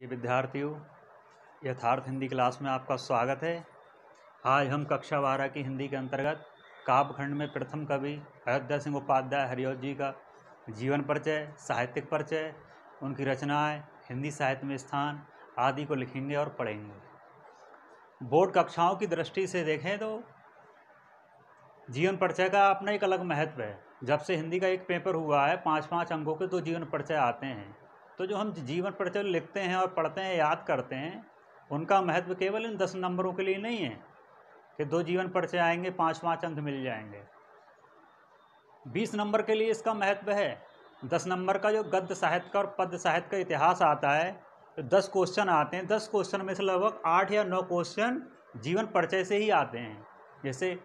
ये विद्यार्थियों, यथार्थ हिंदी क्लास में आपका स्वागत है। आज हम कक्षा 12 की हिंदी के अंतर्गत काव्यखंड में प्रथम कवि अयोध्या सिंह उपाध्याय हरिऔध जी का जीवन परिचय, साहित्यिक परिचय, उनकी रचनाएं, हिंदी साहित्य में स्थान आदि को लिखेंगे और पढ़ेंगे। बोर्ड कक्षाओं की दृष्टि से देखें तो जीवन परिचय का अपना एक अलग महत्व है। जब से हिंदी का एक पेपर हुआ है, 5-5 अंकों के तो जीवन परिचय आते हैं। तो जो हम जीवन परिचय लिखते हैं और पढ़ते हैं, याद करते हैं, उनका महत्व केवल इन 10 नंबरों के लिए नहीं है कि 2 जीवन परिचय आएंगे, 5-5 अंक मिल जाएंगे। 20 नंबर के लिए इसका महत्व है। 10 नंबर का जो गद्य साहित्य का और पद्य साहित्य का इतिहास आता है, तो 10 क्वेश्चन आते हैं। 10 क्वेश्चन में से लगभग 8 या 9 क्वेश्चन जीवन परिचय से ही आते हैं। जैसे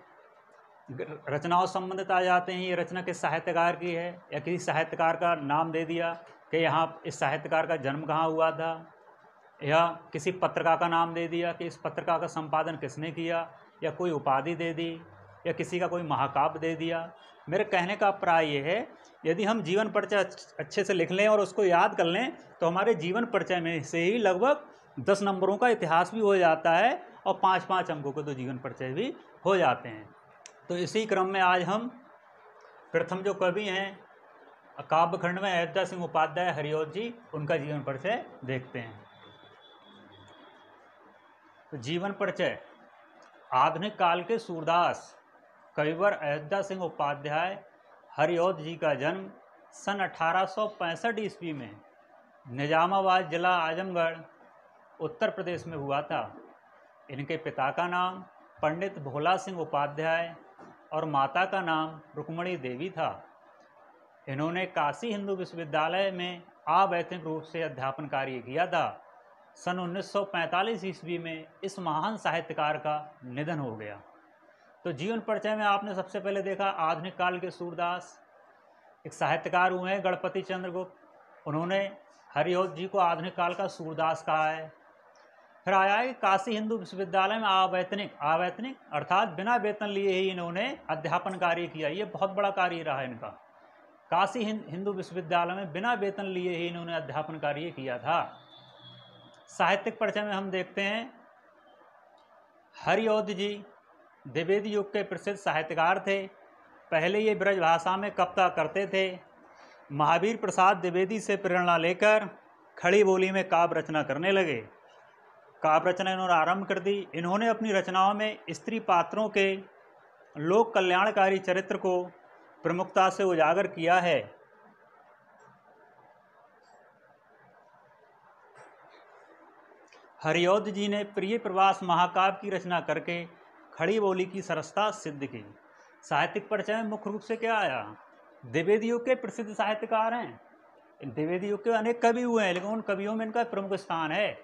रचनाओं संबंधित आ जाते हैं, ये रचना किस साहित्यकार की है, या किसी साहित्यकार का नाम दे दिया कि यहाँ इस साहित्यकार का जन्म कहाँ हुआ था, या किसी पत्रिका का नाम दे दिया कि इस पत्रिका का संपादन किसने किया, या कोई उपाधि दे दी, या किसी का कोई महाकाव्य दे दिया। मेरे कहने का अभिप्राय ये है, यदि हम जीवन परिचय अच्छे से लिख लें और उसको याद कर लें तो हमारे जीवन परिचय में से ही लगभग 10 नंबरों का इतिहास भी हो जाता है और 5-5 अंकों के तो जीवन परिचय भी हो जाते हैं। तो इसी क्रम में आज हम प्रथम जो कवि हैं काव्यखंड में अयोध्या सिंह उपाध्याय हरिऔध जी, उनका जीवन परिचय देखते हैं। तो जीवन परिचय। आधुनिक काल के सूरदास कविवर अयोध्या सिंह उपाध्याय हरिऔध जी का जन्म सन 1865 ईस्वी में निजामाबाद जिला आजमगढ़ उत्तर प्रदेश में हुआ था। इनके पिता का नाम पंडित भोला सिंह उपाध्याय और माता का नाम रुक्मणी देवी था। इन्होंने काशी हिंदू विश्वविद्यालय में अवैतनिक रूप से अध्यापन कार्य किया था। सन 1945 ईस्वी में इस महान साहित्यकार का निधन हो गया। तो जीवन परिचय में आपने सबसे पहले देखा आधुनिक काल के सूरदास, एक साहित्यकार हुए हैं गणपति चंद्रगुप्त। उन्होंने हरिऔध जी को आधुनिक काल का सूरदास कहा है। फिर आया है कि काशी हिंदू विश्वविद्यालय में अवैतनिक अर्थात बिना वेतन लिए ही इन्होंने अध्यापन कार्य किया। ये बहुत बड़ा कार्य रहा इनका। काशी हिंदू विश्वविद्यालय में बिना वेतन लिए ही इन्होंने अध्यापन कार्य किया था। साहित्यिक परिचय में हम देखते हैं हरिऔध जी द्विवेदी युग के प्रसिद्ध साहित्यकार थे। पहले ये ब्रज भाषा में कविता करते थे। महावीर प्रसाद द्विवेदी से प्रेरणा लेकर खड़ी बोली में काव्य रचना करने लगे। काव्य रचना इन्होंने आरंभ कर दी। इन्होंने अपनी रचनाओं में स्त्री पात्रों के लोक कल्याणकारी चरित्र को प्रमुखता से उजागर किया है। हरिऔध जी ने प्रिय प्रवास महाकाव्य की रचना करके खड़ी बोली की सरसता सिद्ध की। साहित्यिक परिचय में मुख्य रूप से क्या आया? द्विवेदी युग के प्रसिद्ध साहित्यकार हैं। द्विवेदी युग के अनेक कवि हुए हैं, लेकिन उन कवियों में इनका प्रमुख स्थान है।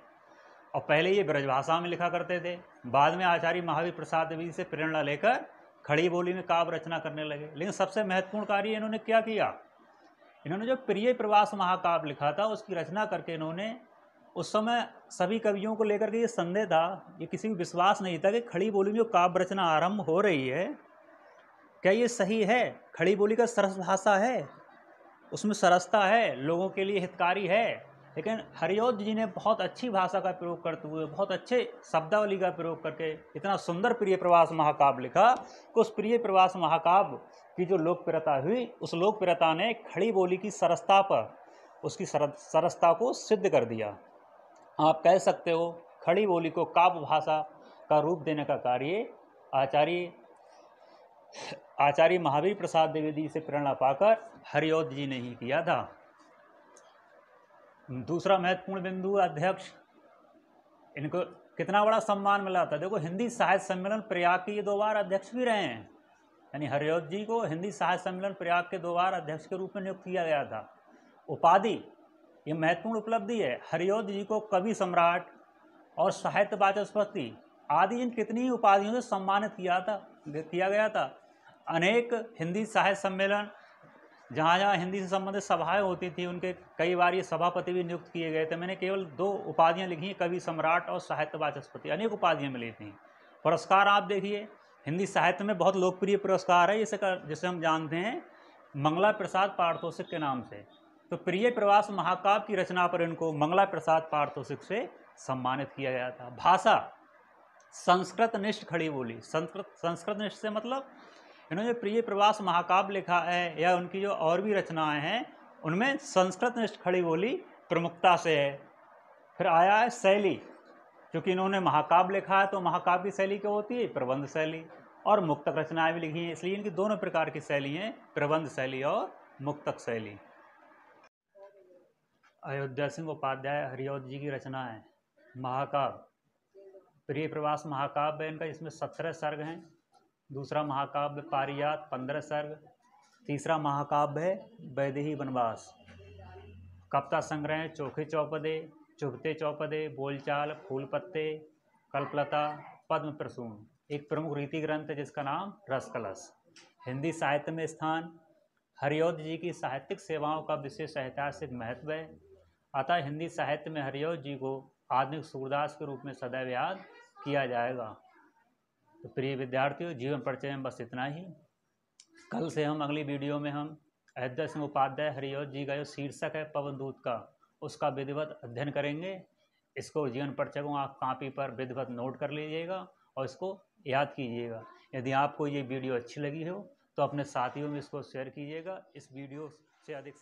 और पहले ये ब्रजभाषा में लिखा करते थे। बाद में आचार्य महावीर प्रसाद द्विवेदी से प्रेरणा लेकर खड़ी बोली में काव्य रचना करने लगे। लेकिन सबसे महत्वपूर्ण कार्य इन्होंने क्या किया? इन्होंने जो प्रिय प्रवास महाकाव्य लिखा था, उसकी रचना करके इन्होंने, उस समय सभी कवियों को लेकर के ये संदेह था, ये किसी को विश्वास नहीं था कि खड़ी बोली में जो काव्य रचना आरंभ हो रही है, क्या ये सही है? खड़ी बोली का सरस भाषा है, उसमें सरसता है, लोगों के लिए हितकारी है। लेकिन हरिऔध जी ने बहुत अच्छी भाषा का प्रयोग करते हुए, बहुत अच्छे शब्दावली का प्रयोग करके इतना सुंदर प्रिय प्रवास महाकाव्य लिखा कि उस प्रिय प्रवास महाकाव्य की जो लोकप्रियता हुई, उस लोकप्रियता ने खड़ी बोली की सरसता पर उसकी सरसता को सिद्ध कर दिया। आप कह सकते हो खड़ी बोली को काव्य भाषा का रूप देने का कार्य आचार्य महावीर प्रसाद द्विवेदी से प्रेरणा पाकर हरिऔध जी ने ही किया था। दूसरा महत्वपूर्ण बिंदु, अध्यक्ष। इनको कितना बड़ा सम्मान मिला था। देखो, हिंदी साहित्य सम्मेलन प्रयाग के ये 2 बार अध्यक्ष भी रहे हैं। यानी हरिऔध जी को हिंदी साहित्य सम्मेलन प्रयाग के 2 बार अध्यक्ष के रूप में नियुक्त किया गया था। उपाधि, ये महत्वपूर्ण उपलब्धि है। हरिऔध जी को कवि सम्राट और साहित्य वाचस्पति आदि इन कितनी ही उपाधियों से सम्मानित किया गया था। अनेक हिंदी साहित्य सम्मेलन, जहाँ जहाँ हिंदी से संबंधित सभाएं होती थी, उनके कई बार ये सभापति भी नियुक्त किए गए थे। मैंने केवल 2 उपाधियाँ लिखी हैं, कवि सम्राट और साहित्य वाचस्पति। अनेक उपाधियाँ मिली थी। पुरस्कार आप देखिए, हिंदी साहित्य में बहुत लोकप्रिय पुरस्कार है, जिसे हम जानते हैं मंगला प्रसाद पारितोषिक के नाम से। तो प्रिय प्रवास महाकाव्य की रचना पर इनको मंगला प्रसाद पारितोषिक से सम्मानित किया गया था। भाषा संस्कृत निष्ठ खड़ी बोली। संस्कृत निष्ठ से मतलब इन्होंने प्रिय प्रवास महाकाव्य लिखा है या उनकी जो और भी रचनाएं हैं उनमें संस्कृत निष्ठ खड़ी बोली प्रमुखता से है। फिर आया है शैली, क्योंकि इन्होंने महाकाव्य लिखा है तो महाकाव्य की शैली क्या होती है? प्रबंध शैली। और मुक्तक रचनाएं भी लिखी हैं, इसलिए इनकी दोनों प्रकार की शैली हैं, प्रबंध शैली और मुक्तक शैली। अयोध्या सिंह उपाध्याय हरिऔध जी की रचना है महाकाव्य। प्रिय प्रवास महाकाव्य है इनका, इसमें 17 सर्ग हैं। दूसरा महाकाव्य पारिजात 15 सर्ग। तीसरा महाकाव्य है वैदेही वनवास। कविता संग्रह है चोखे चौपदे, चुभते चौपदे, बोलचाल, फूल पत्ते, कल्पलता, पद्म प्रसून। एक प्रमुख रीति ग्रंथ है जिसका नाम रसकलश। हिंदी साहित्य में स्थान। हरिऔध जी की साहित्यिक सेवाओं का विशेष ऐतिहासिक महत्व है, अतः हिंदी साहित्य में हरिऔध जी को आधुनिक सूरदास के रूप में सदैव याद किया जाएगा। तो प्रिय विद्यार्थियों, जीवन परिचय में बस इतना ही। कल से हम अगली वीडियो में हम अयोध्या सिंह उपाध्याय हरिऔध जी का जो शीर्षक है पवनदूत का, उसका विधिवत अध्ययन करेंगे। इसको जीवन परिचय को आप कापी पर विधिवत नोट कर लीजिएगा और इसको याद कीजिएगा। यदि आपको ये वीडियो अच्छी लगी हो तो अपने साथियों में इसको शेयर कीजिएगा। इस वीडियो से अधिक